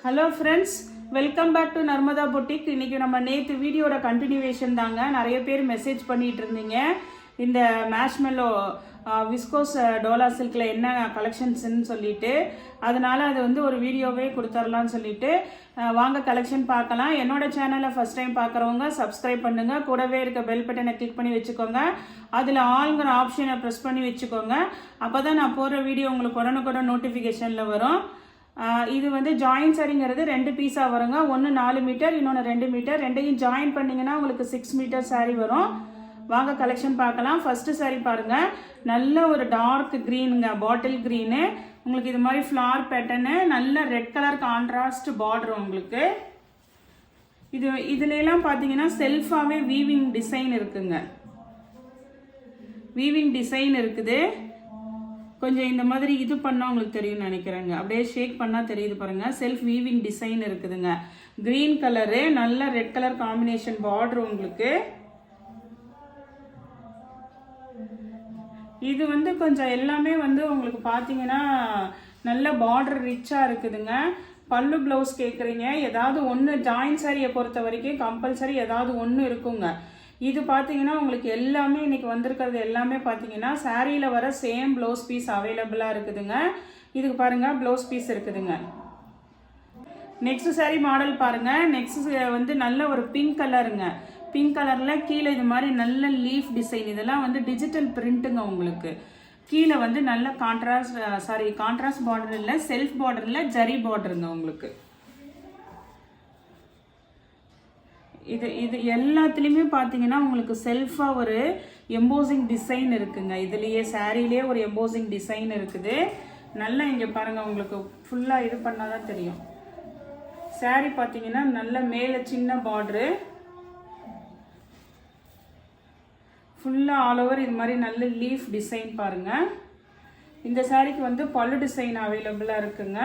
Hello friends, welcome back to Narmada boutique. இன்றைக்கி நம்ம நேற்று வீடியோட கண்டினியூவேஷன் தாங்க. நிறைய பேர் மெசேஜ் பண்ணிகிட்டு இருந்தீங்க இந்த மேஷ்மெல்லோ விஸ்கோஸ் டோலா சில்கில் என்ன கலெக்ஷன்ஸ்ன்னு சொல்லிட்டு. அதனால் அது வந்து ஒரு வீடியோவே கொடுத்துர்லான்னு சொல்லிட்டு வாங்க கலெக்ஷன் பார்க்கலாம். என்னோட சேனலை ஃபஸ்ட் டைம் பார்க்குறவங்க சப்ஸ்கிரைப் பண்ணுங்கள். கூடவே இருக்க பெல் பட்டனை கிளிக் பண்ணி வச்சுக்கோங்க. அதில் ஆளுங்கிற ஆப்ஷனை ப்ரெஸ் பண்ணி வச்சுக்கோங்க. அப்போ தான் நான் போடுற வீடியோ உங்களுக்கு உடனுக்குடன் நோட்டிஃபிகேஷனில் வரும். இது வந்து ஜாயின் சரிங்கிறது 2 பீஸாக வருங்க. ஒன்று 4 மீட்டர், இன்னொன்று 2 மீட்டர். ரெண்டையும் ஜாயின் பண்ணிங்கன்னா உங்களுக்கு 6 மீட்டர் சாரீ வரும். வாங்க கலெக்ஷன் பார்க்கலாம். ஃபஸ்ட்டு சாரீ பாருங்கள், நல்ல ஒரு டார்க் க்ரீனுங்க, பாட்டில் க்ரீனு. உங்களுக்கு இது மாதிரி ஃப்ளார் பேட்டர்னு, நல்ல ரெட் கலர் கான்ட்ராஸ்ட் பார்டர். உங்களுக்கு இதுலலாம் பார்த்தீங்கன்னா செல்ஃபாகவே வீவிங் டிசைன் இருக்குங்க. வீவிங் டிசைன் இருக்குது. கொஞ்சம் இந்த மாதிரி இது பண்ணால் உங்களுக்கு தெரியும்னு நினைக்கிறேங்க. அப்படியே ஷேக் பண்ணால் தெரியுது பாருங்கள். செல்ஃப் வீவிங் டிசைன் இருக்குதுங்க. க்ரீன் கலரு, நல்ல ரெட் கலர் காம்பினேஷன் பார்டர். உங்களுக்கு இது வந்து கொஞ்சம் எல்லாமே வந்து உங்களுக்கு பார்த்தீங்கன்னா நல்ல பார்டர் ரிச்சாக இருக்குதுங்க. பல்லு ப்ளவுஸ் கேட்குறீங்க, ஏதாவது ஒன்று ஜாயின் சாரியை பொறுத்த வரைக்கும் கம்பல்சரி ஏதாவது ஒன்று இருக்குங்க. இது பார்த்தீங்கன்னா உங்களுக்கு எல்லாமே இன்றைக்கி வந்திருக்கிறது எல்லாமே பார்த்தீங்கன்னா சாரியில் வர சேம் ப்ளவுஸ் பீஸ் அவைலபிளாக இருக்குதுங்க. இதுக்கு பாருங்கள் ப்ளவுஸ் பீஸ் இருக்குதுங்க. நெக்ஸ்ட் சாரீ மாடல் பாருங்கள். நெக்ஸ்ட் வந்து நல்ல ஒரு பிங்க் கலருங்க. பிங்க் கலரில் கீழே இது மாதிரி நல்ல லீஃப் டிசைன். இதெல்லாம் வந்து டிஜிட்டல் பிரிண்ட்டுங்க. உங்களுக்கு கீழே வந்து நல்ல கான்ட்ராஸ்ட் பார்டர் இல்லை, செல்ஃப் பார்டரில் ஜரி பார்டருங்க. உங்களுக்கு இது எல்லாத்துலேயுமே பார்த்தீங்கன்னா உங்களுக்கு செல்ஃபாக ஒரு எம்போசிங் டிசைன் இருக்குங்க. இதுலேயே சாரீலேயே ஒரு எம்போசிங் டிசைன் இருக்குது. நல்லா இங்கே பாருங்கள், உங்களுக்கு ஃபுல்லாக இது பண்ணால் தான் தெரியும். சாரீ பார்த்தீங்கன்னா நல்ல மேலே சின்ன பார்டரு, ஃபுல்லாக ஆல் ஓவர் இது மாதிரி நல்ல லீஃப் டிசைன் பாருங்கள். இந்த சாரீக்கு வந்து பல்லு டிசைன் அவைலபிளாக இருக்குங்க.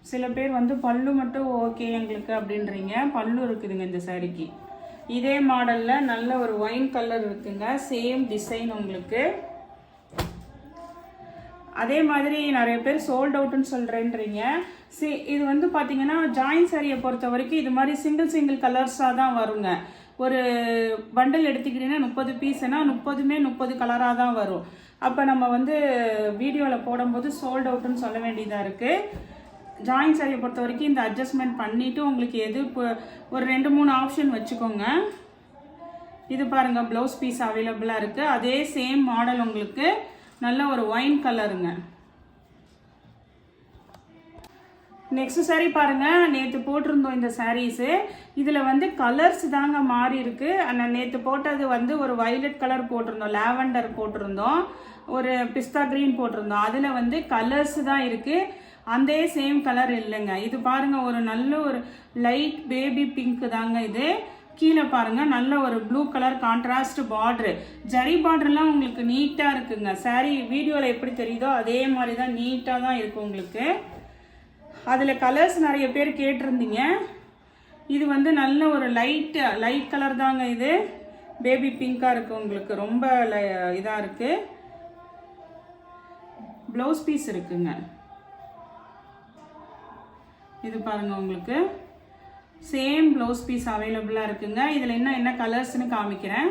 சில பேர் வந்து பல்லு மட்டும் ஓகே எங்களுக்கு அப்படின்றீங்க. பல்லு இருக்குதுங்க இந்த சாரீக்கு. இதே மாடலில் நல்ல ஒரு ஒயின் கலர் இருக்குங்க, சேம் டிசைன். உங்களுக்கு அதே மாதிரி நிறைய பேர் சோல்ட் அவுட்டுன்னு சொல்கிறேன்றீங்க. இது வந்து பார்த்தீங்கன்னா ஜாயின் சாரியை பொறுத்த வரைக்கும் இது மாதிரி சிங்கிள் கலர்ஸாக தான் வருங்க. ஒரு பண்டல் எடுத்துக்கிட்டீங்கன்னா 30 பீஸ்னா 30 கலராக தான் வரும். அப்போ நம்ம வந்து வீடியோவில் போடும்போது சோல்ட் அவுட்டுன்னு சொல்ல வேண்டியதாக இருக்குது. ஜாயின் சாரியை பொறுத்த வரைக்கும் இந்த அட்ஜஸ்ட்மெண்ட் பண்ணிவிட்டு உங்களுக்கு எது இப்போ ஒரு 2-3 ஆப்ஷன் வச்சுக்கோங்க. இது பாருங்கள் ப்ளவுஸ் பீஸ் அவைலபிளாக இருக்குது. அதே சேம் மாடல் உங்களுக்கு நல்ல ஒரு ஒயின் கலருங்க. நெக்ஸ்ட் சாரீ பாருங்கள். நேற்று போட்டிருந்தோம் இந்த சாரீஸு. இதில் வந்து கலர்ஸ் தாங்க மாறி இருக்குது. ஆனால் நேற்று போட்டது வந்து ஒரு வைலட் கலர் போட்டிருந்தோம், லாவெண்டர் போட்டிருந்தோம், ஒரு பிஸ்தா க்ரீன் போட்டிருந்தோம். அதில் வந்து கலர்ஸ் தான் இருக்குது, அந்த சேம் கலர் இல்லைங்க. இது பாருங்கள், ஒரு நல்ல ஒரு லைட் பேபி பிங்க் தாங்க இது. கீழே பாருங்கள் நல்ல ஒரு blue colour contrast border. Zari பார்டர்லாம் உங்களுக்கு நீட்டாக இருக்குங்க. சாரீ வீடியோவில் எப்படி தெரியுதோ அதே மாதிரி தான் நீட்டாக தான் இருக்குது உங்களுக்கு. அதில் கலர்ஸ் நிறைய பேர் கேட்டிருந்தீங்க. இது வந்து நல்ல ஒரு லைட் கலர் தாங்க. இது பேபி பிங்காக இருக்குது. உங்களுக்கு ரொம்ப இதாக இருக்குது. ப்ளவுஸ் பீஸ் இருக்குங்க. இது பாருங்கள், உங்களுக்கு சேம் ப்ளவுஸ் பீஸ் அவைலபிளாக இருக்குங்க. இதில் என்ன கலர்ஸ்னு காமிக்கிறேன்.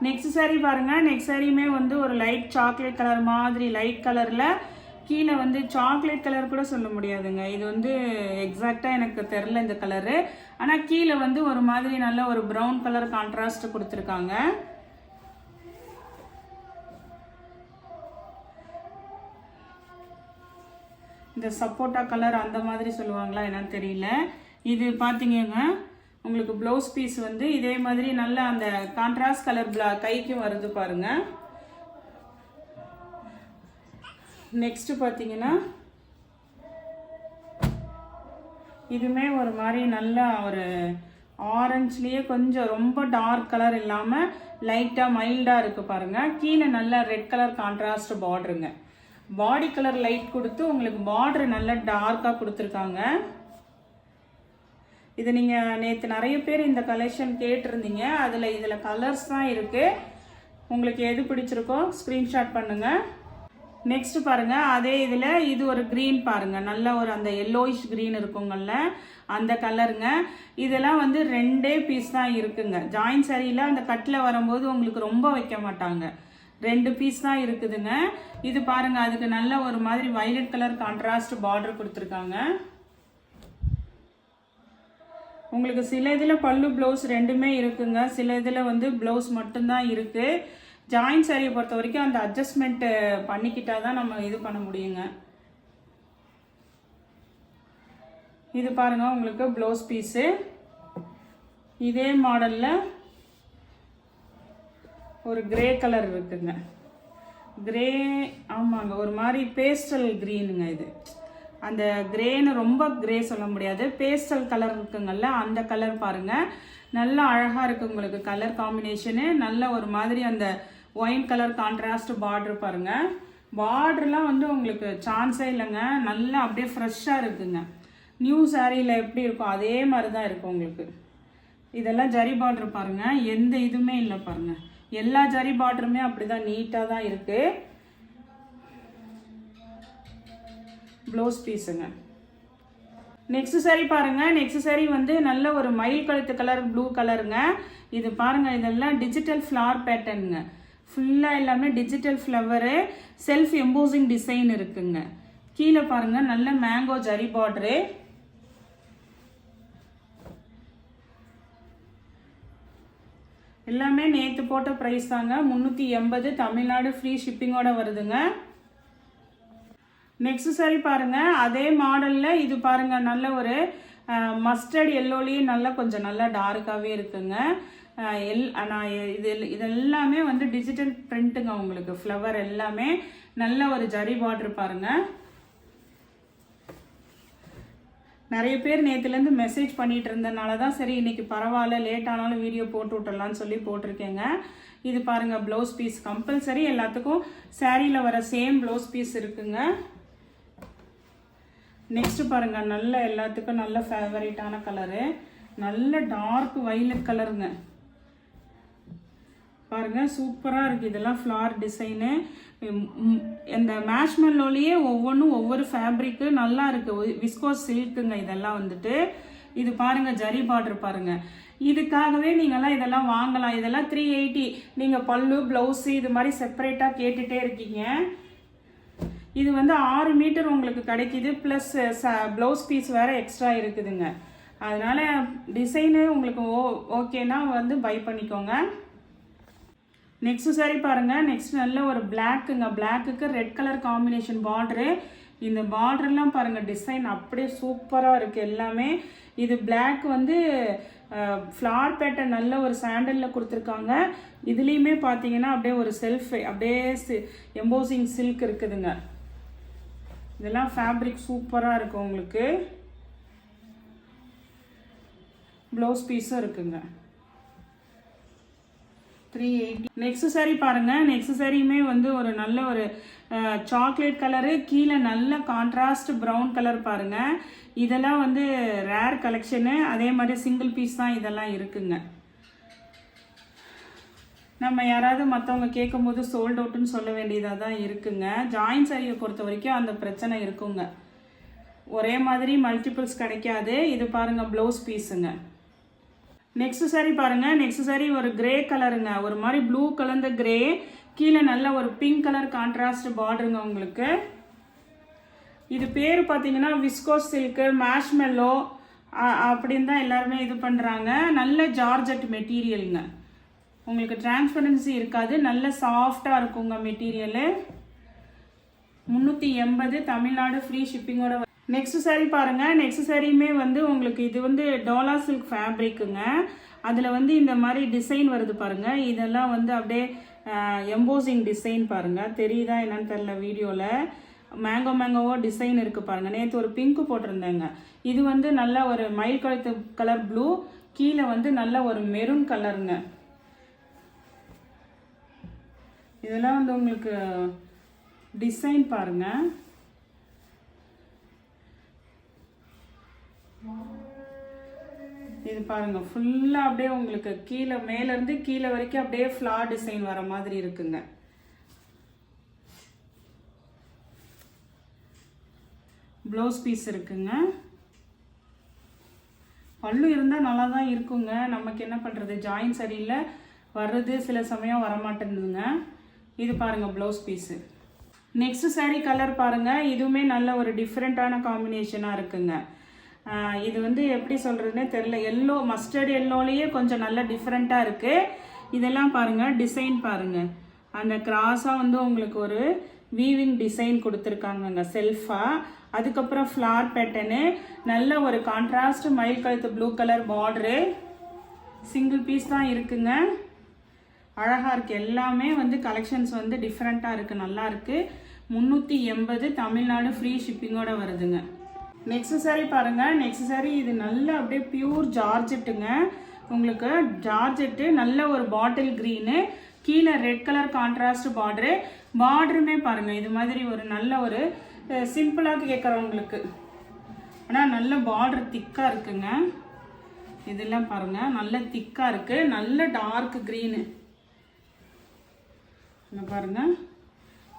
நெக்ஸ்ட் சாரீ பாருங்கள். நெக்ஸ்ட் சாரியுமே வந்து ஒரு லைட் சாக்லேட் கலர் மாதிரி, லைட் கலரில் கீழே வந்து சாக்லேட் கலர் கூட சொல்ல முடியாதுங்க. இது வந்து எக்ஸாக்டாக எனக்கு தெரில இந்த கலரு. ஆனால் கீழே வந்து ஒரு மாதிரி நல்ல ஒரு ப்ரௌன் கலர் கான்ட்ராஸ்ட் கொடுத்துருக்காங்க. இந்த சப்போட்டா கலர் அந்த மாதிரி சொல்லுவாங்களா என்னன்னு தெரியல. இது பார்த்தீங்கன்னா உங்களுக்கு ப்ளவுஸ் பீஸ் வந்து இதே மாதிரி நல்ல அந்த கான்ட்ராஸ்ட் கலர் கைக்கும் வருது பாருங்க. நெக்ஸ்ட் பார்த்தீங்கன்னா இதுவுமே ஒரு மாதிரி நல்ல ஒரு ஆரஞ்சுலேயே கொஞ்சம் ரொம்ப டார்க் கலர் இல்லாமல் லைட்டாக மைல்டாக இருக்குது பாருங்கள். கீழே நல்ல ரெட் கலர் கான்ட்ராஸ்ட் பார்டருங்க. பாடி கலர் லைட் கொடுத்து உங்களுக்கு பார்டர் நல்லா டார்க்காக கொடுத்துருக்காங்க. இது நீங்கள் நேற்று நிறைய பேர் இந்த கலெக்ஷன் கேட்டிருந்தீங்க. இதில் கலர்ஸ் தான் இருக்குது. உங்களுக்கு எது பிடிச்சிருக்கோ ஸ்க்ரீன்ஷாட் பண்ணுங்கள். நெக்ஸ்ட் பாருங்க அதே இதில் இது ஒரு க்ரீன் பாருங்க, நல்ல ஒரு அந்த எல்லோயிஷ் க்ரீன் இருக்குங்கள்ல அந்த கலருங்க. இதெல்லாம் வந்து 2 பீஸ் தான் இருக்குங்க. ஜாயின் சாரியில் அந்த கட்டில் வரும்போது உங்களுக்கு ரொம்ப வைக்க மாட்டாங்க, 2 பீஸ் தான் இருக்குதுங்க. இது பாருங்க அதுக்கு நல்ல ஒரு மாதிரி வயலட் கலர் கான்ட்ராஸ்ட் பார்டர் கொடுத்துருக்காங்க. உங்களுக்கு சில இதில் பல்லு ப்ளவுஸ் ரெண்டுமே இருக்குங்க, சில இதில் வந்து ப்ளவுஸ் மட்டும்தான் இருக்குது. ஜாயின் சாரியை பொறுத்த வரைக்கும் அந்த அட்ஜஸ்ட்மெண்ட்டு பண்ணிக்கிட்டா தான் நம்ம இது பண்ண முடியுங்க. இது பாருங்கள் உங்களுக்கு ப்ளவுஸ் பீஸு. இதே மாடலில் ஒரு கிரே கலர் இருக்குங்க, கிரே ஆமாங்க ஒரு மாதிரி பேஸ்டல் க்ரீனுங்க. இது அந்த கிரேன்னு ரொம்ப கிரே சொல்ல முடியாது, பேஸ்டல் கலர் இருக்குங்கல்ல அந்த கலர் பாருங்கள், நல்லா அழகாக இருக்குது உங்களுக்கு கலர் காம்பினேஷனு. நல்ல ஒரு மாதிரி அந்த ஒயின் கலர் கான்ட்ராஸ்ட் பார்டர் பாருங்கள். பார்டர்லாம் வந்து உங்களுக்கு சான்ஸே இல்லைங்க, நல்லா அப்படியே ஃப்ரெஷ்ஷாக இருக்குங்க. நியூ சாரியில் எப்படி இருக்கும் அதே மாதிரி தான் இருக்கும் உங்களுக்கு. இதெல்லாம் ஜரி பார்டர் பாருங்கள், எந்த இதுவுமே இல்லை பாருங்கள், எல்லா ஜரி பார்டருமே அப்படி தான் நீட்டாக தான் இருக்குது. ப்ளவுஸ் பீஸுங்க. நெக்ஸ்ட் சாரி பாருங்க, நெக்ஸ்ட் சாரி வந்து நல்ல ஒரு மயில் கழுத்து கலர் ப்ளூ கலருங்க. இது பாருங்க இதெல்லாம் டிஜிட்டல் ஃப்ளவர் பேட்டர்னுங்க, ஃபுல்லாக எல்லாமே digital flower, self embossing design இருக்குங்க. கீழே பாருங்க நல்ல மேங்கோ ஜரி பார்டரு. எல்லாமே நேற்று போட்ட ப்ரைஸ் தாங்க, 380, தமிழ்நாடு ஃப்ரீ ஷிப்பிங்கோட வருதுங்க. நெக்ஸ்ட் சாரி பாருங்க அதே மாடலில் இது பாருங்க நல்ல ஒரு மஸ்டர்ட் எல்லோலேயே நல்லா கொஞ்சம் நல்லா டார்க்காகவே இருக்குங்க. நான் இதெல்லாமே வந்து டிஜிட்டல் பிரிண்ட்டுங்க உங்களுக்கு, ஃப்ளவர் எல்லாமே நல்ல ஒரு ஜரி பார்டர் பாருங்க. நிறைய பேர் நேற்றுலேருந்து மெசேஜ் பண்ணிட்டு இருந்தனால தான் சரி இன்னைக்கு பரவாயில்ல லேட் ஆனாலும் வீடியோ போட்டு விட்டுடலான்னு சொல்லி போட்டிருக்கேங்க. இது பாருங்க ப்ளவுஸ் பீஸ் கம்பல்சரி எல்லாத்துக்கும் சாரியில் வர சேம் ப்ளவுஸ் பீஸ் இருக்குங்க. நெக்ஸ்ட் பாருங்க நல்ல எல்லாத்துக்கும் நல்ல ஃபேவரட்டான கலரு, நல்ல டார்க் வயலட் கலருங்க. பாருங்க சூப்பராக இருக்குது. இதெல்லாம் ஃப்ளார் டிசைனு, இந்த மேஷ்மெல்லோலேயே ஒவ்வொன்றும் ஒவ்வொரு ஃபேப்ரிக்கு நல்லா இருக்குது, விஸ்கோஸ் சில்க்குங்க இதெல்லாம் வந்துட்டு. இது பாருங்க ஜரி பார்டர் பாருங்க, இதுக்காகவே நீங்கள்லாம் இதெல்லாம் வாங்கலாம். இதெல்லாம் 380. நீங்கள் பல்லு ப்ளவுஸு இது மாதிரி செப்பரேட்டாக கேட்டுகிட்டே இருக்கீங்க. இது வந்து 6 மீட்டர் உங்களுக்கு கிடைக்கிது, ப்ளஸ் ப்ளவுஸ் பீஸ் வேறு எக்ஸ்ட்ரா இருக்குதுங்க. அதனால் டிசைனு உங்களுக்கு ஓகேனா வந்து பை பண்ணிக்கோங்க. நெக்ஸ்ட் சாரி பாருங்கள், நெக்ஸ்ட் நல்ல ஒரு பிளாக்குங்க, பிளாக்குக்கு ரெட் கலர் காம்பினேஷன் பார்டரு. இந்த பார்டர்லாம் பாருங்கள் டிசைன் அப்படியே சூப்பராக இருக்குது எல்லாமே. இது பிளாக் வந்து ஃப்ளார் பேட்டர்ன் நல்ல ஒரு சாண்டலில் கொடுத்துருக்காங்க. இதுலேயுமே பார்த்தீங்கன்னா அப்படியே ஒரு செல்ஃப் அப்படியே எம்போசிங் சில்க் இருக்குதுங்க. இதெல்லாம் ஃபேப்ரிக் சூப்பராக இருக்கும் உங்களுக்கு. ப்ளவுஸ் பீஸும் இருக்குங்க 380. நெக்ஸ்ட் சாரி பாருங்க, நெக்ஸ்ட் சாரியுமே வந்து ஒரு நல்ல ஒரு சாக்லேட் கலரு, கீழே நல்ல கான்ட்ராஸ்ட் ப்ரௌன் கலர் பாருங்க. இதெல்லாம் வந்து ரேர் கலெக்ஷனு, அதே மாதிரி சிங்கிள் பீஸ் தான் இதெல்லாம் இருக்குங்க. நம்ம யாராவது மற்றவங்க கேட்கும்போது சோல்ட் அவுட்டுன்னு சொல்ல வேண்டியதாக தான் இருக்குங்க. ஜாயின் சாரியை பொறுத்த வரைக்கும் அந்த பிரச்சனை இருக்குங்க, ஒரே மாதிரி மல்டிபிள்ஸ் கிடைக்காது. இது பாருங்கள் ப்ளவுஸ் பீஸுங்க. நெக்ஸ்ட் சாரி பாருங்கள், நெக்ஸ்ட் சாரி ஒரு கிரே கலருங்க, ஒரு மாதிரி ப்ளூ கலந்த கிரே, கீழே நல்ல ஒரு பிங்க் கலர் கான்ட்ராஸ்ட் பார்டருங்க உங்களுக்கு. இது பேர் பார்த்தீங்கன்னா விஸ்கோஸ் சில்க்கு மேஷ்மெல்லோ அப்படின்னு தான் எல்லாருமே இது பண்ணுறாங்க. நல்ல ஜார்ஜெட் மெட்டீரியலுங்க, உங்களுக்கு டிரான்ஸ்பரன்சி இருக்காது, நல்ல சாஃப்டாக இருக்குங்க மெட்டீரியலு. 380 தமிழ்நாடு ஃப்ரீ ஷிப்பிங்கோட. நெக்ஸ்ட் சாரி பாருங்கள், நெக்ஸ்ட் சாரியுமே வந்து உங்களுக்கு இது வந்து டோலா சில்க் ஃபேப்ரிக்குங்க. அதில் வந்து இந்த மாதிரி டிசைன் வருது பாருங்கள். இதெல்லாம் வந்து அப்படியே எம்போசிங் டிசைன் பாருங்கள், தெரியுதா என்னன்னு தெரில வீடியோவில். மேங்கோவோ டிசைன் இருக்குது பாருங்கள். நேற்று ஒரு பிங்க்கு போட்டிருந்தேங்க. இது வந்து நல்ல ஒரு மயில் கழுத்து கலர் ப்ளூ, கீழே வந்து நல்ல ஒரு மெரூன் கலருங்க. இதெல்லாம் வந்து உங்களுக்கு டிசைன் பாருங்கள். இது பாருங்க ஃபுல்லாக அப்படியே உங்களுக்கு கீழே மேலேருந்து கீழே வரைக்கும் அப்படியே ஃப்ளார் டிசைன் வர மாதிரி இருக்குங்க. ப்ளவுஸ் பீஸ் இருக்குங்க. பல்லு இருந்தால் நல்லா தான் இருக்குங்க. நமக்கு என்ன பண்ணுறது, ஜாயின் சரியில்லை, வர்றது சில சமயம் வரமாட்டேங்குதுங்க. இது பாருங்கள் blouse piece. Next sari colour பாருங்கள். இதுவுமே நல்ல ஒரு டிஃப்ரெண்ட்டான காம்பினேஷனாக இருக்குங்க. இது வந்து எப்படி சொல்கிறதுனே தெரில, எல்லோ மஸ்டர்ட் எல்லோலேயே கொஞ்சம் நல்ல டிஃப்ரெண்ட்டாக இருக்குது. இதெல்லாம் பாருங்கள், டிசைன் பாருங்கள். அந்த கிராஸாக வந்து உங்களுக்கு ஒரு வீவிங் டிசைன் கொடுத்துருக்காங்கங்க செல்ஃபாக. அதுக்கப்புறம் ஃப்ளார் பேட்டர்னு, நல்ல ஒரு கான்ட்ராஸ்ட் மயில் கழுத்து blue colour border. Single piece தான் இருக்குங்க. அழகாக இருக்குது. எல்லாமே வந்து கலெக்ஷன்ஸ் வந்து டிஃப்ரெண்ட்டாக இருக்குது, நல்லா இருக்குது. 380 தமிழ்நாடு ஃப்ரீ ஷிப்பிங்கோட வருதுங்க. நெக்ஸ்ட் சாரீ பாருங்கள். நெக்ஸ்ட் சாரீ இது நல்ல அப்படியே பியூர் ஜார்ஜெட்டுங்க. உங்களுக்கு ஜார்ஜெட்டு, நல்ல ஒரு பாட்டில் க்ரீனு, கீழே ரெட் கலர் கான்ட்ராஸ்ட் பார்டரு. பார்டருமே பாருங்கள் இது மாதிரி ஒரு நல்ல ஒரு சிம்பிளாக கேட்குறவங்களுக்கு, ஆனால் நல்ல பார்டர் திக்காக இருக்குங்க. இதெல்லாம் பாருங்கள் நல்ல திக்காக இருக்குது, நல்ல டார்க் க்ரீனு. இங்கே பாருங்கள்,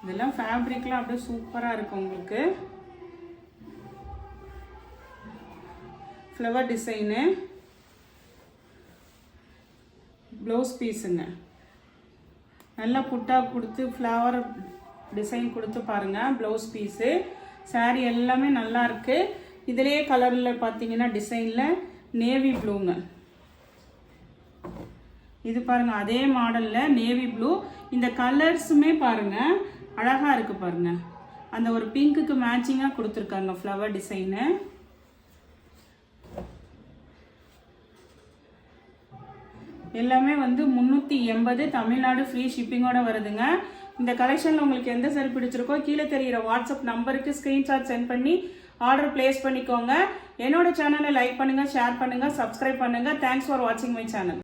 இதெல்லாம் ஃபேப்ரிக்லாம் அப்படியே சூப்பராக இருக்குது உங்களுக்கு. ஃப்ளவர் டிசைனு, ப்ளவுஸ் பீஸுங்க. நல்லா புட்டா கொடுத்து ஃப்ளவர் டிசைன் கொடுத்து பாருங்கள் ப்ளவுஸ் பீஸு. சாரீ எல்லாமே நல்லா இருக்குது. இதிலே கலரில் பார்த்தீங்கன்னா டிசைனில் நேவி ப்ளூங்க. இது பாருங்கள் அதே மாடலில் நேவி ப்ளூ. இந்த கலர்ஸுமே பாருங்கள் அழகாக இருக்குது பாருங்கள். அந்த ஒரு பிங்க்குக்கு மேட்சிங்காக கொடுத்துருக்காங்க ஃப்ளவர் டிசைனு. எல்லாமே வந்து 380 தமிழ்நாடு ஃப்ரீ ஷிப்பிங்கோட வருதுங்க. இந்த கலெக்ஷனில் உங்களுக்கு எந்த சாரி பிடிச்சிருக்கோ கீழே தெரிகிற வாட்ஸ்அப் நம்பருக்கு ஸ்க்ரீன்ஷாட் சென்ட் பண்ணி ஆர்டர் பிளேஸ் பண்ணிக்கோங்க. என்னோட சேனலை லைக் பண்ணுங்கள், ஷேர் பண்ணுங்கள், சப்ஸ்கிரைப் பண்ணுங்கள். தேங்க்ஸ் ஃபார் வாட்சிங் மை சேனல்.